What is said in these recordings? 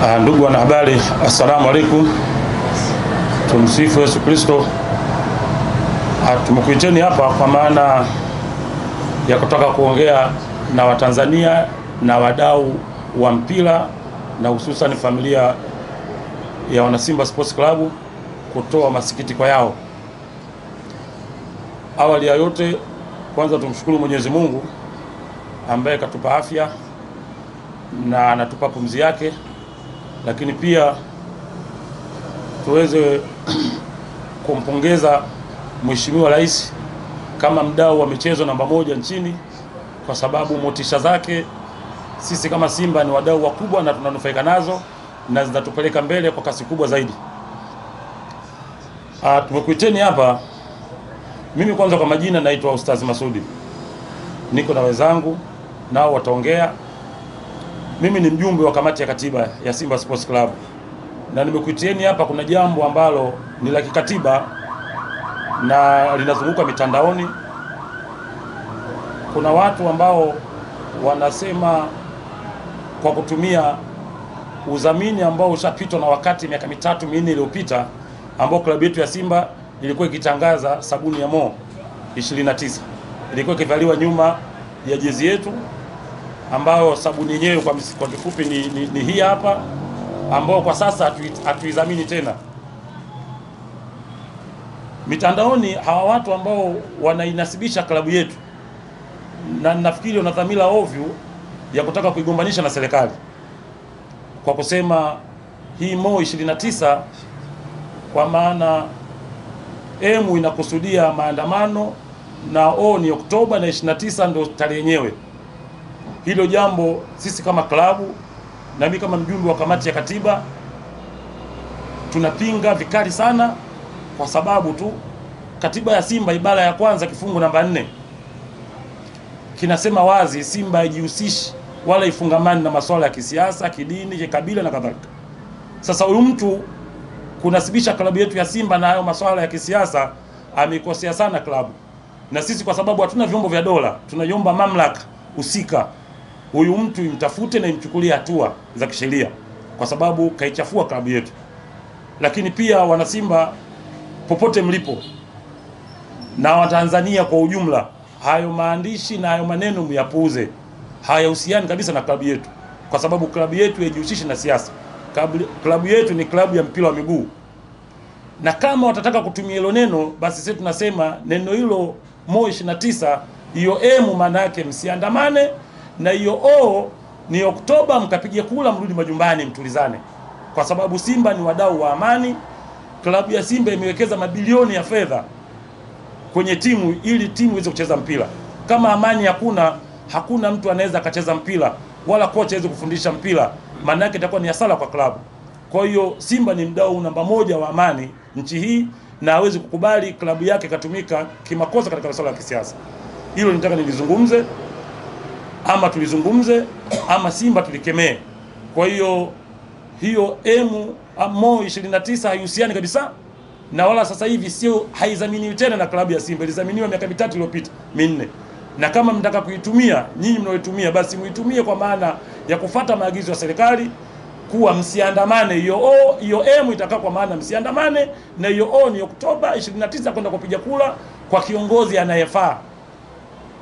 Ndugu wanahabari, assalamu alaikum. Tumsifu Yesu Kristo. Tumekuiteni hapa kwa maana ya kutaka kuongea na Watanzania na wadau wa mpira na hususan familia ya Wanasimba Sports Club kutoa masikitiko yao. Awali ya yote, kwanza tumshukuru Mwenyezi Mungu ambaye katupa afya na anatupa pumzi yake, lakini pia tuweze kumpongeza Mheshimiwa Rais kama mdau wa michezo namba moja nchini, kwa sababu motisha zake sisi kama Simba ni wadau wakubwa na tunanufaika nazo na zinatupeleka mbele kwa kasi kubwa zaidi. Tumekuiteni hapa. Mimi kwanza kwa majina naitwa Ustaz Masudi, niko na wenzangu nao wataongea. Mimi ni mjumbe wa kamati ya katiba ya Simba Sports Club, na nimekuitieni hapa. Kuna jambo ambalo ni la kikatiba na linazunguka mitandaoni. Kuna watu ambao wanasema kwa kutumia udhamini ambao ushapitwa na wakati miaka 3-4 iliyopita, ambao klabu yetu ya Simba ilikuwa ikitangaza sabuni ya Mo 29 ilikuwa ikivaliwa nyuma ya jezi yetu, ambao sabuni yenyewe kwa kifupi ni hii hapa, ambao kwa sasa hatuidhamini tena. Mitandaoni hawa watu ambao wanainasibisha klabu yetu, na nafikiri wana dhamira ovyo ya kutaka kuigombanisha na serikali kwa kusema hii Mo 29 kwa maana M inakusudia maandamano na O ni Oktoba na 29 ndio tarehe yenyewe. Hilo jambo sisi kama klabu na mimi kama mjumbe wa kamati ya katiba tunapinga vikali sana, kwa sababu tu katiba ya Simba ibara ya kwanza kifungu namba 4 kinasema wazi Simba haijihusishi wala ifungamani na masuala ya kisiasa, kidini, kikabila na kadhalika. Sasa huyu mtu kunasibisha klabu yetu ya Simba na hayo masuala ya kisiasa, amekosea sana klabu. Na sisi kwa sababu hatuna vyombo vya dola, tunaiomba mamlaka husika huyu mtu imtafute na imchukulie hatua za kisheria, kwa sababu kaichafua klabu yetu. Lakini pia Wanasimba popote mlipo na Watanzania kwa ujumla, hayo maandishi na hayo maneno myapuuze. Hayahusiani kabisa na klabu yetu, kwa sababu klabu yetu haijihusishi na siasa. Klabu yetu ni klabu ya mpira wa miguu, na kama watataka kutumia hilo neno, basi sisi tunasema neno hilo Mo 29, hiyo M maana yake msiandamane, na hiyo O ni Oktoba, mkapige kula mrudi majumbani mtulizane, kwa sababu Simba ni wadau wa amani. Klabu ya Simba imewekeza mabilioni ya fedha kwenye timu ili timu iweze kucheza mpira. Kama amani hakuna mtu anaweza akacheza mpira, wala kocha aweze kufundisha mpira, maana yake itakuwa ni hasara kwa klabu. Kwa hiyo Simba ni mdau namba moja wa amani nchi hii, na hawezi kukubali klabu yake katumika kimakosa katika masuala ya kisiasa. Hilo nitaka nilizungumze, ama tulizungumze, ama Simba tulikemee. Kwa hiyo Mo 29 haihusiani kabisa, na wala sasa hivi sio haidhaminiwi tena na klabu ya Simba. Ilidhaminiwa miaka 3 iliyopita 4. Na kama mtaka kuitumia, nyinyi mnaoitumia, basi muitumie kwa maana ya kufuata maagizo ya serikali kuwa msiandamane. Hiyo M itakaa kwa maana msiandamane, na hiyo O ni Oktoba 29 kwenda kupiga kula kwa kiongozi anayefaa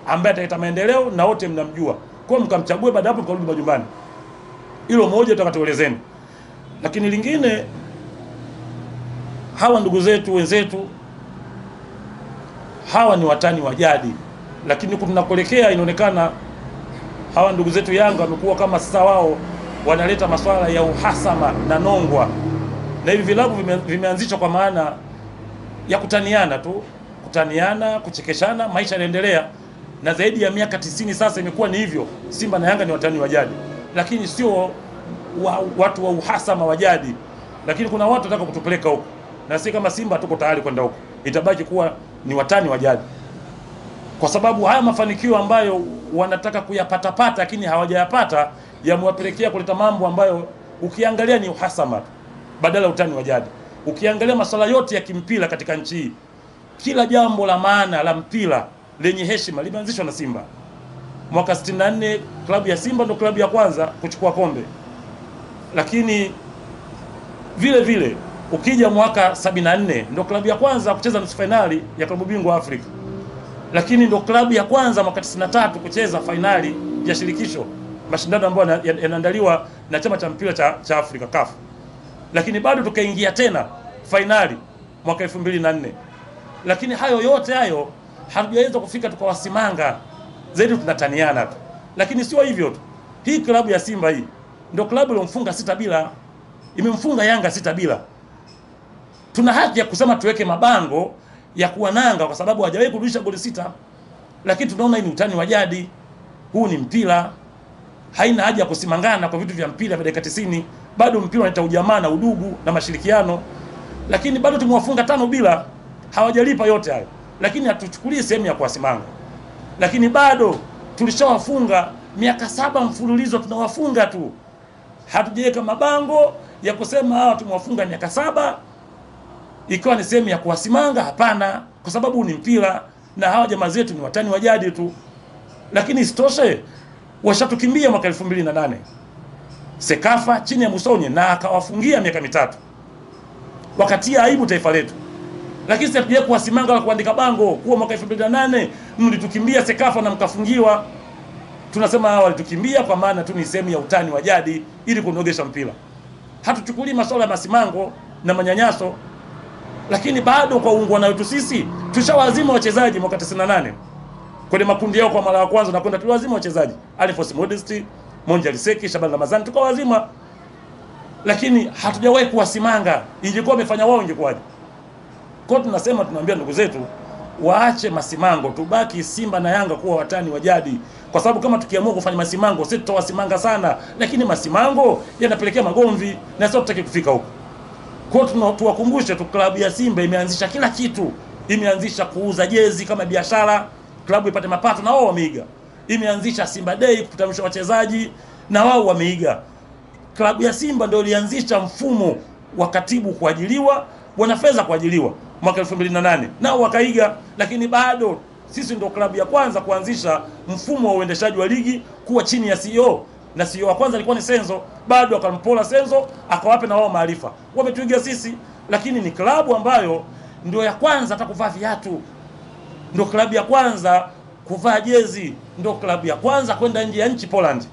ambaye ataleta maendeleo na wote mnamjua. Kwa mkamchague, baada hapo mkarudi majumbani. Hilo moja tutakatuelezeni. Lakini lingine, hawa ndugu zetu wenzetu hawa ni watani wa jadi, lakini tunakoelekea inaonekana hawa ndugu zetu Yanga wamekuwa kama sasa wao wanaleta masuala ya uhasama na nongwa, na hivi vilabu vimeanzishwa kwa maana ya kutaniana tu, kutaniana, kuchekeshana, maisha yanaendelea. Na zaidi ya miaka 90 sasa imekuwa ni hivyo. Simba na Yanga ni watani wa jadi, lakini sio watu wa uhasama wa jadi. Lakini kuna watu wanataka kutupeleka huko, na sisi kama Simba tuko tayari kwenda huko. Itabaki kuwa ni watani wa jadi, kwa sababu haya mafanikio ambayo wanataka kuyapata lakini hawajayapata yamewapelekea kuleta mambo ambayo ukiangalia ni uhasama badala utani wa jadi. Ukiangalia masuala yote ya kimpira katika nchi hii, kila jambo la maana la mpira lenye heshima limeanzishwa na Simba. Mwaka 64 klabu ya Simba ndio klabu ya kwanza kuchukua kombe. Lakini vile vile ukija mwaka 74 ndio klabu ya kwanza kucheza nusu finali ya klabu bingwa Afrika. Lakini ndio klabu ya kwanza mwaka 93 kucheza finali ya shirikisho, mashindano ambayo yanaandaliwa na chama cha mpira cha Afrika CAF. Lakini bado tukaingia tena finali mwaka 2004. Lakini hayo yote hayo hatujaweza kufika tukawasimanga, zaidi tunataniana tu. Lakini sio hivyo tu, hii klabu ya Simba hii ndio klabu iliyomfunga 6-0, imemfunga Yanga 6-0. Tuna haki ya kusema tuweke mabango ya kuwananga kwa sababu hajawahi kurudisha goli 6. Lakini tunaona hii ni utani wa jadi, huu ni mpira, haina haja ya kusimangana kwa vitu vya mpira vya dakika 90. Bado mpira unaleta ujamaa na udugu na mashirikiano. Lakini bado tumewafunga 5-0, hawajalipa yote hayo. Lakini hatuchukulie sehemu ya kuwasimanga. Lakini bado tulishawafunga miaka 7 mfululizo, tunawafunga tu. Hatujaweka mabango ya kusema hawa tumewafunga miaka 7 ikiwa ni sehemu ya kuwasimanga. Hapana, kwa sababu ni mpira na hawa jamaa zetu ni watani wa jadi tu. Lakini isitoshe washatukimbia mwaka 2008 Sekafa chini ya Musonye na akawafungia miaka 3, wakatia aibu taifa letu. Lakini sisi hatujawahi kuwasimanga wala kuandika bango kuwa mwaka 2008 mlitukimbia Sekafa na mkafungiwa. Tunasema hawa walitukimbia kwa maana tu ni sehemu ya utani wa jadi ili kunogesha mpira. Hatuchukulii masuala ya masimango na manyanyaso. Lakini bado kwa uungwana wetu sisi tushawazima wachezaji mwaka 98 kwenye makundi yao kwa mara ya kwanza, na kwenda tuliwazima wachezaji Alphonse Modesti, Monja Liseki, Shaban Ramazani, tukawazima. Lakini hatujawahi kuwasimanga. Ingekuwa wamefanya wao ingekuwaje? Kwa tunasema, tunaambia ndugu zetu waache masimango, tubaki Simba na Yanga kuwa watani wa jadi. Kwa sababu kama tukiamua kufanya masimango sisi tutawasimanga sana, lakini masimango yanapelekea magomvi na sio tutaki kufika huko. Kwa tuwakumbushe tu, klabu ya Simba imeanzisha kila kitu. Imeanzisha kuuza jezi kama biashara, klabu ipate mapato, na wao wameiga. Imeanzisha Simba Day kukutanisha wachezaji, na wao wameiga. Klabu ya Simba ndio ilianzisha mfumo wa katibu kuajiliwa, wana fedha kuajiliwa mwaka 2008, nao wakaiga. Lakini bado sisi ndio klabu ya kwanza kuanzisha mfumo wa uendeshaji wa ligi kuwa chini ya CEO, na CEO wa kwanza alikuwa ni Senzo. Bado akampola Senzo akawape na wao maarifa, wametuiga sisi. Lakini ni klabu ambayo ndio ya kwanza hata kuvaa viatu, ndio klabu ya kwanza kuvaa jezi, ndio klabu ya kwanza kwenda nje ya nchi Poland,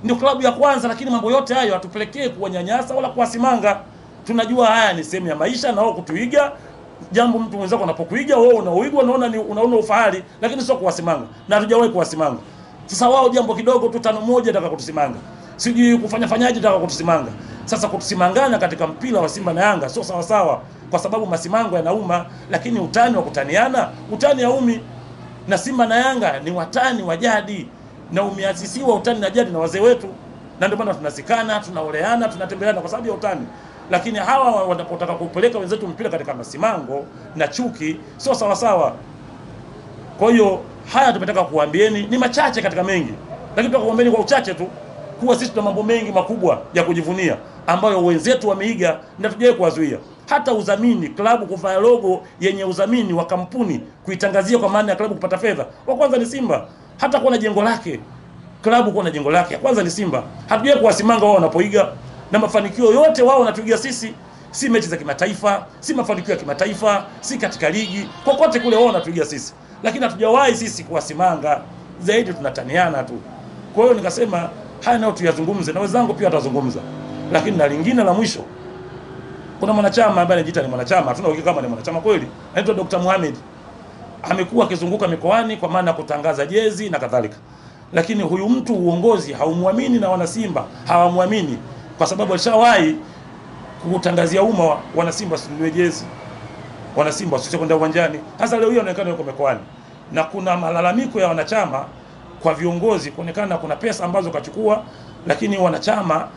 ndio klabu ya kwanza. Lakini mambo yote hayo hatupelekee kuwanyanyasa wala kuwasimanga. Tunajua haya ni sehemu ya maisha na wao kutuiga. Jambo mtu mwenzako anapokuiga wewe unaoigwa, unaona ufahari, lakini sio kuwasimanga, na hatujawahi kuwasimanga. Sasa wao jambo kidogo tu, 5-1 nataka kutusimanga, sijui kufanyaje nataka kutusimanga. Sasa kutusimangana katika mpira wa Simba na Yanga sio sawa sawa, kwa sababu masimango yanauma, lakini utani wa kutaniana, utani haumi. Na Simba na Yanga ni watani wa jadi, na umeasisiwa utani na jadi na wazee wetu, na ndio maana tunasikana, tunaoleana, tunatembeleana kwa sababu ya utani. Lakini hawa wanapotaka kupeleka wenzetu mpira katika masimango na chuki sio sawa sawa. Kwa hiyo haya tumetaka kuambieni, ni machache katika mengi, lakini tunataka kuambieni kwa uchache tu kuwa sisi tuna mambo mengi makubwa ya kujivunia ambayo wenzetu wameiga na tujaye kuwazuia. Hata udhamini, klabu kuvaa logo yenye udhamini wa kampuni kuitangazia kwa maana ya klabu kupata fedha, wa kwanza ni Simba. Hata kuwa na jengo lake, klabu kuwa na jengo lake, kwanza ni Simba. Hatujaye kuwasimanga wao wanapoiga, na mafanikio yote wao wanatuiga sisi. Si mechi za kimataifa, si mafanikio ya kimataifa, si katika ligi, kokote kule wao wanatuiga sisi. Lakini hatujawahi sisi kuwasimanga, zaidi tunataniana tu. Kwa hiyo nikasema haya nao tuyazungumze, na wenzangu pia watazungumza. Lakini na lingine la mwisho, kuna mwanachama ambaye anajiita ni mwanachama, hatuna uhakika kama ni mwanachama kweli, anaitwa Dr. Mohamed. Amekuwa akizunguka mikoani kwa maana kutangaza jezi na kadhalika. Lakini huyu mtu uongozi haumwamini na wana Simba hawamwamini, kwa sababu alishawahi kutangazia umma wana Simba sinunue jezi, wana Simba sio kwenda uwanjani. Sasa leo hiyo inaonekana yuko mikoani, na kuna malalamiko ya wanachama kwa viongozi kuonekana kuna pesa ambazo kachukua, lakini wanachama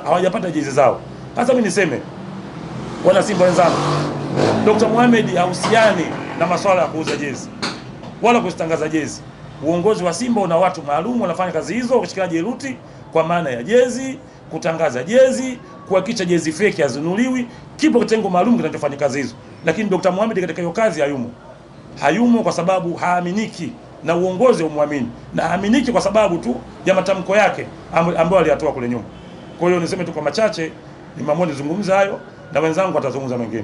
hawajapata jezi zao. Sasa mimi niseme wana Simba wenzangu, Dr. Mohamed hahusiani na masuala ya kuuza jezi wala kuzitangaza jezi. Uongozi wa Simba una watu maalum wanafanya kazi hizo, kushikana jeruti kwa maana ya jezi, kutangaza jezi, kuhakikisha jezi fake hazinunuliwi. Kipo kitengo maalum kinachofanya kazi hizo. Lakini Dr. Mohamed katika hiyo kazi hayumo kwa sababu haaminiki na uongozi umwamini, na aminiki kwa sababu tu ya matamko yake ambayo aliyatoa kule nyuma. Kwa hiyo niseme tu kwa machache, nimeamua nizungumze hayo na wenzangu watazungumza mengine.